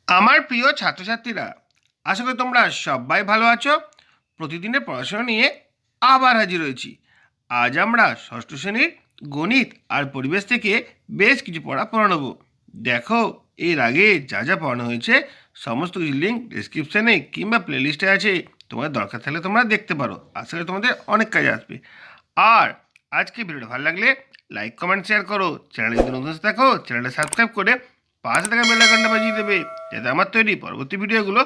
আমার প্রিয় ছাত্রছাত্রীরা, আশা করি তোমরা সবাই ভালো আছো। প্রতিদিনের পড়াশোনা নিয়ে আবার হাজির হয়েছি। আজ আমরা ষষ্ঠ শ্রেণীর গণিত আর পরিবেশ থেকে বেশ কিছু পড়া নেব। দেখো, এর আগে যা যা পড়ানো হয়েছে সমস্ত কিছু লিঙ্ক ডিসক্রিপশানে কিংবা প্লেলিস্টে আছে। তোমার দরকার থাকলে তোমরা দেখতে পারো। আশা করি তোমাদের অনেক কাজে আসবে। আর আজকে ভিডিওটা ভালো লাগলে লাইক কমেন্ট শেয়ার করো। চ্যানেলে যদি নতুন থাকো চ্যানেলটা সাবস্ক্রাইব করে পাশে থাকা বেল আইকনটা বাজিয়ে দেবে, যাতে আমার তৈরি পরবর্তী ভিডিওগুলো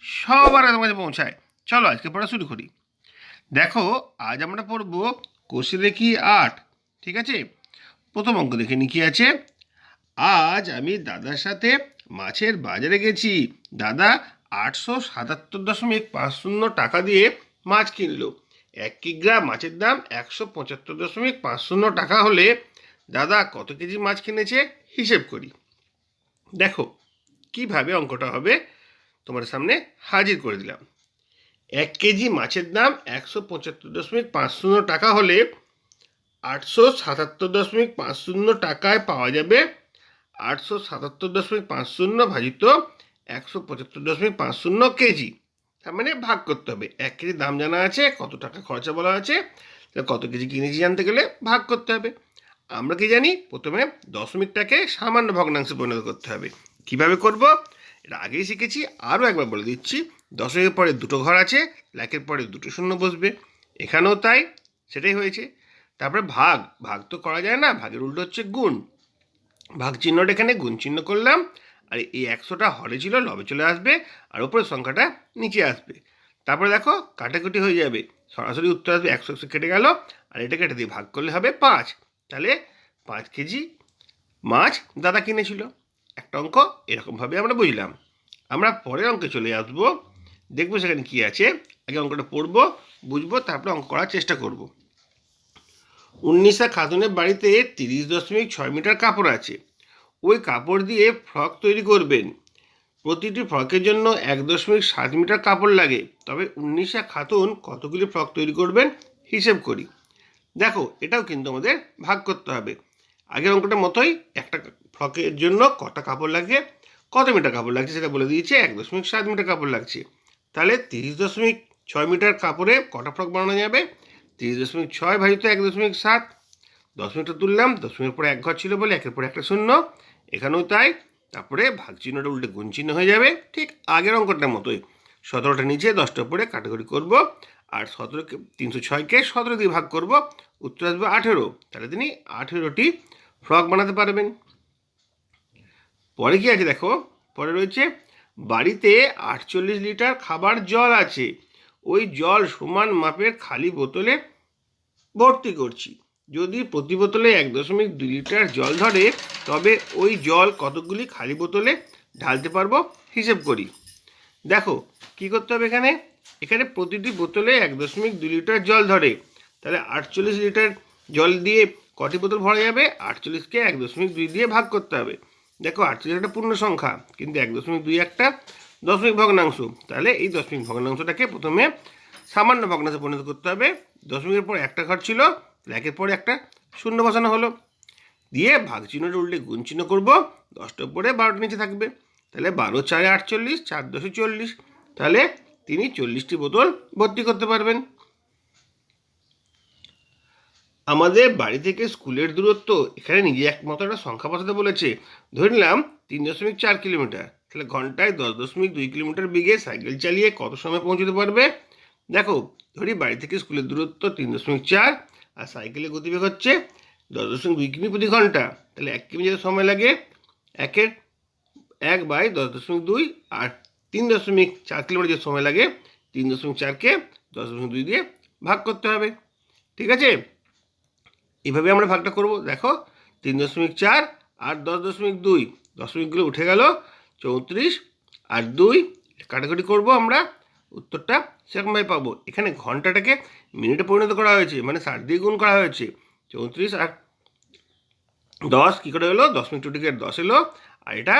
সবার আগে তোমার কাছে পৌঁছায়। চলো আজকে পড়া শুরু করি। দেখো, আজ আমরা পড়বো কোষে দেখি 8। ঠিক আছে, প্রথম অঙ্ক দেখে নি কি আছে। আজ আমি দাদার সাথে মাছের বাজারে গেছি। দাদা 877.50 টাকা দিয়ে মাছ কিনলো। 1 কিগ্রা মাছের দাম 175.50 টাকা হলে দাদা কত কেজি মাছ কিনেছে হিসেব করি। দেখো কিভাবে অঙ্কটা হবে, তোমার সামনে হাজির করে দিলাম। 1 কেজি মাছের দাম 175.50 টাকা হলে 877.50 টাকায় পাওয়া যাবে 877.50 ভাজিত 175.50 কেজি। তার মানে ভাগ করতে হবে। 1 কেজি দাম জানা আছে, কত টাকা খরচা বলা আছে, কত কেজি কিনেছি জানতে গেলে ভাগ করতে হবে। আমরা কি জানি, প্রথমে দশমিকটাকে সামান্য ভগ্নাংশে পরিণত করতে হবে। কিভাবে করব এটা আগেই শিখেছি, আরও একবার বলে দিচ্ছি। দশমিকের পরে দুটো ঘর আছে, লাখের পরে দুটো শূন্য বসবে। এখানেও তাই, সেটাই হয়েছে। তারপরে ভাগ, ভাগ তো করা যায় না, ভাগের উল্টো হচ্ছে গুণ। ভাগ চিহ্নটা এখানে গুণ চিহ্ন করলাম, আর এই 100টা হরে ছিল লবে চলে আসবে, আর উপরের সংখ্যাটা নিচে আসবে। তারপরে দেখো কাটাকুটি হয়ে যাবে, সরাসরি উত্তর আসবে 100 কেটে গেল, আর এটা কেটে দিয়ে ভাগ করলে হবে 5। তাহলে 5 কেজি মাছ দাদা কিনেছিল। একটা অঙ্ক এরকমভাবে আমরা বুঝলাম। আমরা পরের অঙ্কে চলে আসবো, দেখবো সেখানে কি আছে। আগে অঙ্কটা পড়বো, বুঝবো, তারপরে অঙ্ক করার চেষ্টা করব। 19 খাতুনের বাড়িতে 30.6 মিটার কাপড় আছে। ওই কাপড় দিয়ে ফ্রক তৈরি করবেন। প্রতিটি ফ্রকের জন্য 1.7 মিটার কাপড় লাগে। তবে 19 খাতুন কতগুলি ফ্রক তৈরি করবেন হিসেব করি। দেখো, এটাও কিন্তু আমাদের ভাগ করতে হবে। আগের অঙ্কটার মতোই, একটা ফ্রকের জন্য কটা কাপড় লাগে, কত মিটার কাপড় লাগছে সেটা বলে দিয়েছে। 1.7 মিটার কাপড় লাগছে। তাহলে 30.6 মিটার কাপড়ে কটা ফ্রক বানানো যাবে? 30.6 ভাজিত 1.7। 10 মিটার তুললাম, 10 মিটার পরে এক ঘর ছিল বলে একের পরে একটা শূন্য, এখানেও তাই। তারপরে ভাগ চিহ্নটা উল্টে গুণ চিহ্ন হয়ে যাবে, ঠিক আগের অঙ্কটার মতোই। 17টা নিচে 10টা পরে কাটাকুটি করব, আর 306কে 17 দিয়ে ভাগ করব, উত্তর আসবে 18। তাহলে তিনি 18টি ফ্রক বানাতে পারবেন। পরে কি আছে দেখো, পরে রয়েছে বাড়িতে 48 লিটার খাবার জল আছে। ওই জল সমান মাপের খালি বোতলে ভর্তি করছি। যদি প্রতি বোতলে 1.2 লিটার জল ধরে, তবে ওই জল কতগুলি খালি বোতলে ঢালতে পারবো হিসেব করি। দেখো কি করতে হবে এখানে, এখানে প্রতিটি বোতলে 1.2 লিটার জল ধরে। তাহলে 48 লিটার জল দিয়ে কটি বোতল ভরা যাবে? 48কে 1.2 দিয়ে ভাগ করতে হবে। দেখো 48 একটা পূর্ণ সংখ্যা, কিন্তু 1.2 একটা দশমিক ভগ্নাংশ। তাহলে এই দশমিক ভগ্নাংশটাকে প্রথমে সামান্য ভগ্নাংশে পরিণত করতে হবে। দশমিকের পর একটা ঘর ছিল, একের পরে একটা শূন্য বসানো হলো, দিয়ে ভাগ চিহ্নটা উল্টে গুণ চিহ্ন করবো। 10টার পরে 12টা নিচে থাকবে। তাহলে 12 4 48, 4 10 40। তাহলে তিনি 40টি বোতল ভর্তি করতে পারবেন। আমাদের বাড়ি থেকে স্কুলের দূরত্ব, এখানে নিজে একমাত্র একটা সংখ্যা বসাতে বলেছে। ধরে নিলাম 3.4 কিলোমিটার। তাহলে ঘন্টায় 10.2 কিলোমিটার বেগে সাইকেল চালিয়ে কত সময় পৌঁছতে পারবে? দেখো, ধরি বাড়ি থেকে স্কুলের দূরত্ব 3.4, আর সাইকেলের গতিবেগ হচ্ছে 10.2 কিমি প্রতি ঘন্টা। তাহলে 1 কিমি যেতে সময় লাগে 1/10.2, আর 3.4 কিলোমিটার যে সময় লাগে 3.4কে 10.2 দিয়ে ভাগ করতে হবে। ঠিক আছে, এভাবে আমরা ভাগটা করব। দেখো 3.4 আর 10.2, দশমিকগুলো উঠে গেল, 34 আর 2 কাটাকুটি করব আমরা, উত্তরটা সেরকমভাবে পাবো। এখানে ঘন্টাটাকে মিনিটে পরিণত করা হয়েছে, মানে 60 দিয়ে গুণ করা হয়েছে। 34 আর 10 কী করে এলো? 10 মিনিট টিকে 10 এলো, আর এটা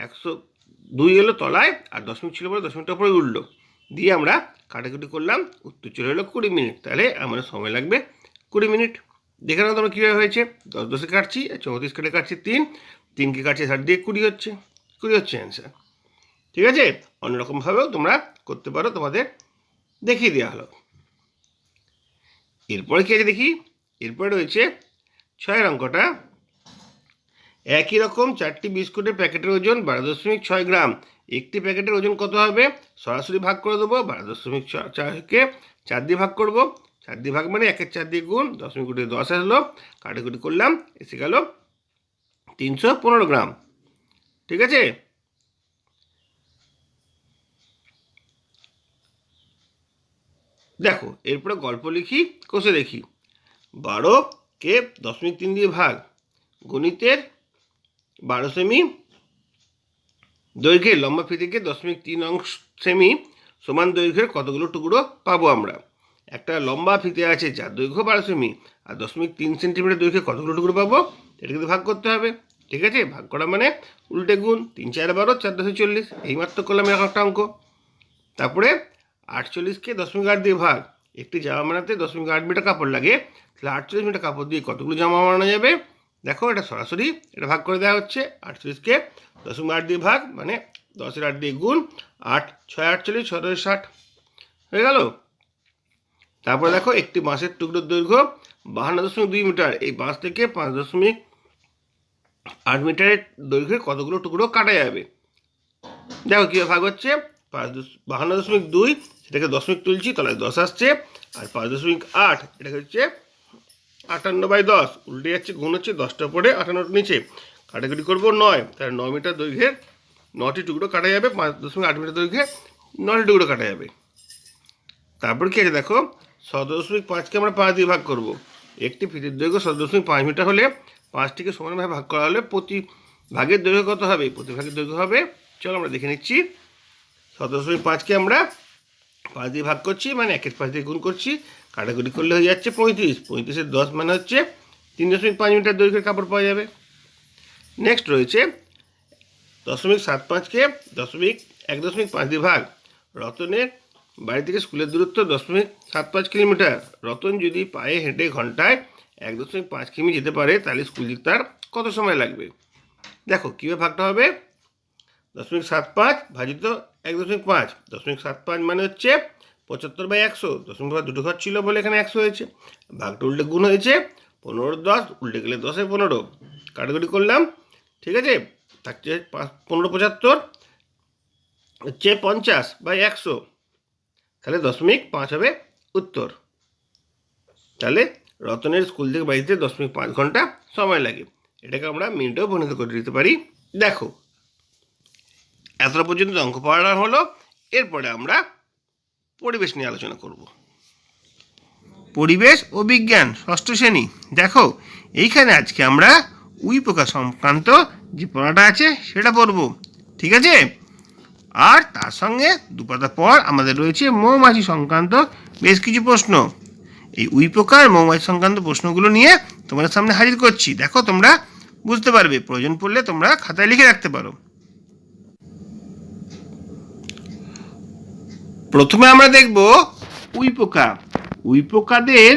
102 এলো তলায়, আর 10 মিনিট ছিল বলে 10 মিনিটের উপরে উঠলো, দিয়ে আমরা কাটাকুটি করলাম, উত্তর চলে এলো 20 মিনিট। তাহলে আমাদের সময় লাগবে 20 মিনিট। দেখে নাও তোমরা কীভাবে হয়েছে। 10 10 কাটছি, 34 কেটে কাটছি 3, 3কে কাটছি 60 দিয়ে 20 হচ্ছে, 20 হচ্ছে অ্যান্সার। ঠিক আছে, অন্যরকমভাবেও তোমরা করতে পারো, তোমাদের দেখিয়ে দেওয়া হলো। এরপরে কি আছে দেখি। এরপরে রয়েছে 6 অঙ্কটা। একই রকম 4টি বিস্কুটের প্যাকেটের ওজন 12.6 গ্রাম। একটি প্যাকেটের ওজন কত হবে? সরাসরি ভাগ করে দেবো। 12.4কে 4 দিয়ে ভাগ করব। 4 দিয়ে ভাগ মানে 1/4 দিয়ে গুণ, 10 আসলো, কাটাকুটি করলাম, এসে গেল 315 গ্রাম। ঠিক আছে, দেখো এরপরে গল্প লিখি, কষে দেখি। 12কে 0.3 দিয়ে ভাগ। গণিতের 12 সেমি দৈর্ঘ্যের লম্বা ফিতিকে 0.3 সেমি সমান দৈর্ঘ্যের কতগুলো টুকরো পাবো আমরা? একটা লম্বা ফিতে আছে যার দৈর্ঘ্য 12 সেমি, আর 0.3 সেন্টিমিটার দৈর্ঘ্যে কতগুলো টুকরো পাবো? এটা কিন্তু ভাগ করতে হবে। ঠিক আছে, ভাগ করা মানে উল্টে গুণ। 3 4 12, 4 10 40, এইমাত্র করলাম একটা অঙ্ক। তারপরে 48কে 0.8 দিয়ে ভাগ। একটি জামা বানাতে 0.8 মিটার কাপড় লাগে, তাহলে 48 মিটার কাপড় দিয়ে কতগুলো জামা বানানো যাবে? দেখো এটা সরাসরি এটা ভাগ করে দেওয়া হচ্ছে। 48কে 0.8 দিয়ে ভাগ মানে 10-এর 8 দিয়ে গুণ, 8 6 48, 6 60 হয়ে গেল। তারপরে দেখো একটি বাঁশের টুকরোর দৈর্ঘ্য 52.2 মিটার। এই বাঁশ থেকে 5.8 মিটারের দৈর্ঘ্যের কতগুলো টুকরো কাটা যাবে? দেখো কীভাবে ভাগ হচ্ছে। 52.2 সেটাকে দশমিক তুলছি, তাহলে 10 আসছে। আর 5.8 এটাকে হচ্ছে 58/10, উল্টে যাচ্ছে, গুণ হচ্ছে, 10টা পরে 58 নিচে, কাটাকুটি করবো 9, তাহলে 9 মিটার দৈর্ঘ্যের 9টি টুকরো কাটা যাবে। 5.8 মিটার দৈর্ঘ্যে 9টি টুকরো কাটা যাবে। তারপর কি আছে দেখো, 17.5কে আমরা 5 দিয়ে ভাগ করব। একটি ফিতের দৈর্ঘ্য 17.5 মিটার হলে 5টিকে সমানভাবে ভাগ করা হলে প্রতি ভাগের দৈর্ঘ্য কত হবে? প্রতি ভাগের দৈর্ঘ্য হবে, চলো আমরা দেখে নিচ্ছি। 17.5কে আমরা 5 দিয়ে ভাগ করছি মানে 1/5 দিয়ে গুণ করছি, কাটাকুটি করলে হয়ে যাচ্ছে 35। 35-এর 10 মানে হচ্ছে 3.5 মিটার দৈর্ঘ্যের কাপড় পাওয়া যাবে। নেক্সট রয়েছে 0.75কে 1.5 দিয়ে ভাগ। রতনের বাড়ি থেকে স্কুলের দূরত্ব 0.75 কিলোমিটার। রতন যদি পায়ে হেঁটে ঘন্টায় 1.5 কিমি যেতে পারে, তাহলে স্কুল যেতে তার কত সময় লাগবে? দেখো কীভাবে ভাগটা হবে। 0.75 ভাজিত 1.5। 0.75 মানে হচ্ছে 75/100। 0.5 দুটো ঘর ছিল বলে এখানে 100 হয়েছে। ভাগটা উল্টে গুণ হয়েছে, 15-10, উল্টে গেলে 10-15, কাটাকুটি করলাম। ঠিক আছে, থাকছে 15-75 হচ্ছে 50/100, তাহলে 0.5 হবে উত্তর। তাহলে রতনের স্কুল থেকে বাড়িতে 0.5 ঘন্টা সময় লাগে। এটাকে আমরা মিনিটেও পরিণত করে দিতে পারি। দেখো এতটা পর্যন্ত অঙ্ক পড়ানো হলো। এরপরে আমরা পরিবেশ নিয়ে আলোচনা করব। পরিবেশ ও বিজ্ঞান 6ষ্ঠ শ্রেণী। দেখো এইখানে আজকে আমরা উইপোকা সংক্রান্ত যে পড়াটা আছে সেটা পড়ব। ঠিক আছে, আর তার সঙ্গে 2 পাতা পর আমাদের রয়েছে মৌমাছি সংক্রান্ত বেশ কিছু প্রশ্ন। এই উইপোকার মৌমাছি সংক্রান্ত প্রশ্নগুলো নিয়ে তোমাদের সামনে হাজির করছি। দেখো তোমরা বুঝতে পারবে, প্রয়োজন পড়লে তোমরা খাতায় লিখে রাখতে পারো। প্রথমে আমরা দেখব উইপোকা। উইপোকাদের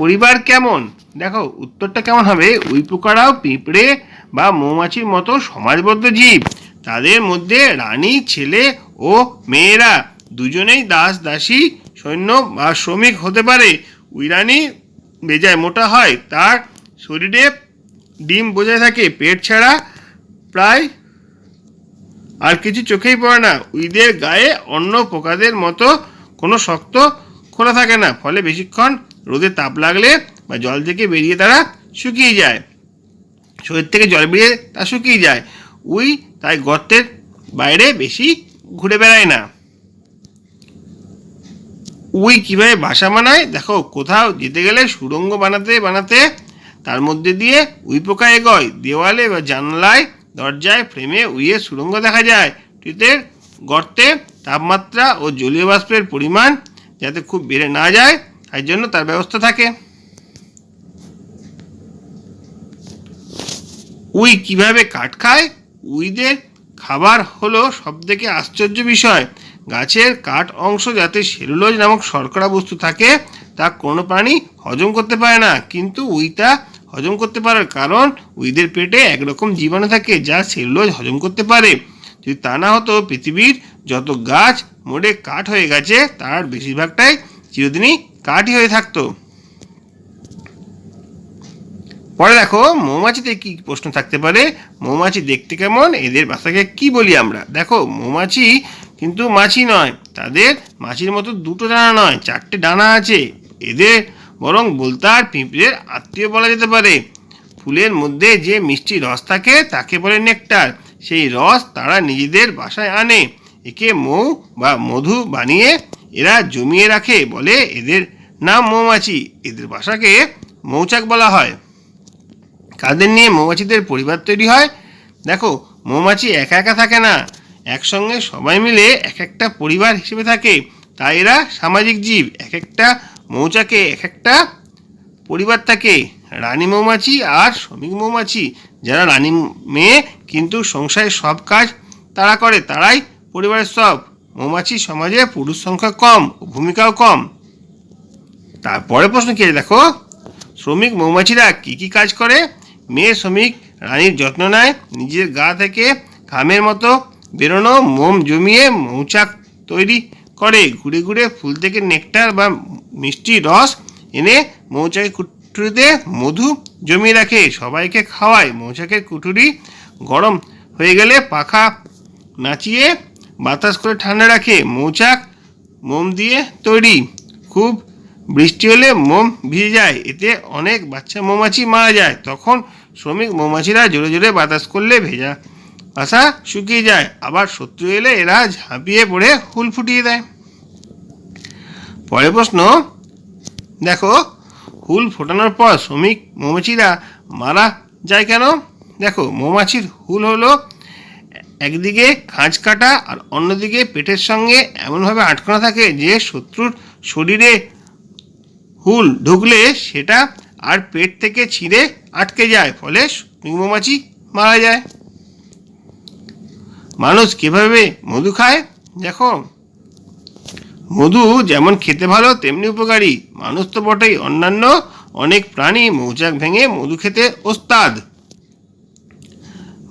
পরিবার কেমন? দেখো উত্তরটা কেমন হবে। উইপোকারাও পিঁপড়ে বা মৌমাছির মতো সমাজবদ্ধ জীব। তাদের মধ্যে রানী, ছেলে ও মেয়েরা দুজনেই দাস দাসী, সৈন্য বা শ্রমিক হতে পারে। উই রানী বেজায় মোটা হয়, তার শরীরে ডিম বোঝায় থাকে, পেট ছাড়া প্রায় আর কিছু চোখেই পড়ে না। উইদের গায়ে অন্য পোকাদের মতো কোনো শক্ত খোলা থাকে না, ফলে বেশিক্ষণ রোদে তাপ লাগলে বা জল থেকে বেরিয়ে তারা শুকিয়ে যায়। শরীর থেকে জল বেরিয়ে তা শুকিয়ে যায়। উই তাই গর্তের বাইরে বেশি ঘুরে বেড়ায় না। উই কিভাবে বাসা বানায়? দেখো কোথাও যেতে গেলে সুড়ঙ্গ বানাতে বানাতে তার মধ্যে দিয়ে উইপোকা এগোয়। দেওয়ালে বা জানলায়, দরজায়, ফ্রেমে উইয়ের সুড়ঙ্গ দেখা যায়। ট্রিতের গর্তে তাপমাত্রা ও জলীয় বাষ্পের পরিমাণ যাতে খুব বেড়ে না যায় তাই জন্য তার ব্যবস্থা থাকে। উই কিভাবে কাঠ খায়? উইদের খাবার হলো সবথেকে আশ্চর্য বিষয়। গাছের কাঠ অংশ যাতে সেলুলোজ নামক শর্করা বস্তু থাকে তা কোনো প্রাণী হজম করতে পারে না, কিন্তু উই তা হজম করতে পারে, কারণ উইদের পেটে একরকম জীবাণু থাকে যা সেলুলোজ হজম করতে পারে। যদি তা না হতো পৃথিবীর যত গাছ মরে কাঠ হয়ে গেছে তার বেশিরভাগটাই চিরদিনই কাঠই হয়ে থাকতো। পরে দেখো মৌমাছিতে কি প্রশ্ন থাকতে পারে। মৌমাছি দেখতে কেমন, এদের বাসাকে কি বলি আমরা? দেখো মৌমাছি কিন্তু মাছি নয়, তাদের মাছির মতো দুটো ডানা নয়, চারটে ডানা আছে। এদের বরং বলতার পিঁপড়ের আত্মীয় বলা যেতে পারে। ফুলের মধ্যে যে মিষ্টি রস থাকে তাকে বলে নেকটার। সেই রস তারা নিজেদের বাসায় আনে, একে মৌ বা মধু বানিয়ে এরা জমিয়ে রাখে বলে এদের নাম মৌমাছি। এদের বাসাকে মৌচাক বলা হয়। কাদের নিয়ে মৌমাছিদের পরিবার তৈরি হয়? দেখো মৌমাছি একা একা থাকে না, একসঙ্গে সবাই মিলে এক একটা পরিবার হিসেবে থাকে। তাই এরা সামাজিক জীব। এক একটা মৌচাকে এক একটা পরিবার থাকে। রানী মৌমাছি আর শ্রমিক মৌমাছি। যারা রানী মেয়ে কিন্তু সংসারের সব কাজ তারা করে, তারাই পরিবারের সব। মৌমাছি সমাজে পুরুষ সংখ্যা কম, ভূমিকাও কম। তারপরে প্রশ্ন কি আছে দেখো, শ্রমিক মৌমাছিরা কি কি কাজ করে? মেয়ে শ্রমিক রানীর যত্ন নেয়, নিজের গা থেকে ঘামের মতো বেরোনো মোম জমিয়ে মৌচাক তৈরি করে, ঘুরে ঘুরে ফুল থেকে নেকটার বা মিষ্টি রস এনে মৌচাকের কুঠুরিতে মধু জমিয়ে রাখে, সবাইকে খাওয়ায়। মৌচাকের কুঠুরি গরম হয়ে গেলে পাখা নাচিয়ে বাতাস করে ঠান্ডা রাখে। মৌচাক মোম দিয়ে তৈরি, খুব বৃষ্টি হলে মোম ভিজে যায়, এতে অনেক বাচ্চা মৌমাছি মারা যায়। তখন শ্রমিক মৌমাছিরা জোরে জোরে বাতাস করলে ভেজা বাসা শুকিয়ে যায়। আবার শত্রু এলে এরা ঝাঁপিয়ে পড়ে হুল ফুটিয়ে দেয়। পরের প্রশ্ন দেখো, হুল ফোটানোর পর শ্রমিক মৌমাছিরা মারা যায় কেন? দেখো মৌমাছির হুল হলো একদিকে খাঁজ কাটা আর অন্যদিকে পেটের সঙ্গে এমনভাবে আটকানো থাকে যে শত্রুর শরীরে হুল ঢুকলে সেটা আর পেট থেকে ছিঁড়ে আটকে যায়, ফলে মৌমাছি মারা যায়। মানুষ কিভাবে মধু খায়? দেখো মধু যেমন খেতে ভালো তেমনি উপকারী। মানুষ তো বটেই, অন্যান্য অনেক প্রাণী মৌচাক ভেঙে মধু খেতে ওস্তাদ।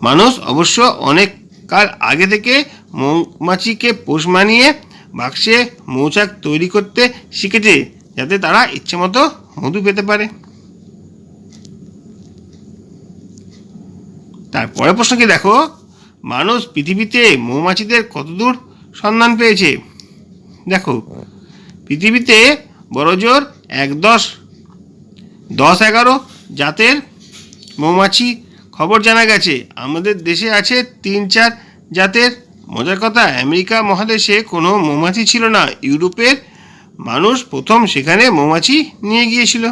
মানুষ অবশ্য অনেক কাল আগে থেকে মৌমাছিকে পোষ মানিয়ে বাক্সে মৌচাক তৈরি করতে শিখেছে, যাতে তারা ইচ্ছে মতো মধু পেতে পারে। তারপরে প্রশ্ন কি দেখো, মানুষ পৃথিবীতে মৌমাছিদের কতদূর সন্ধান পেয়েছে? দেখো পৃথিবীতে বড়জোর 10-11 জাতের মৌমাছি খবর জানা গেছে। আমাদের দেশে আছে 3-4 জাতের। মজার কথা, আমেরিকা মহাদেশে কোনো মৌমাছি ছিল না। ইউরোপের মানুষ প্রথম সেখানে মৌমাছি নিয়ে গিয়েছিল।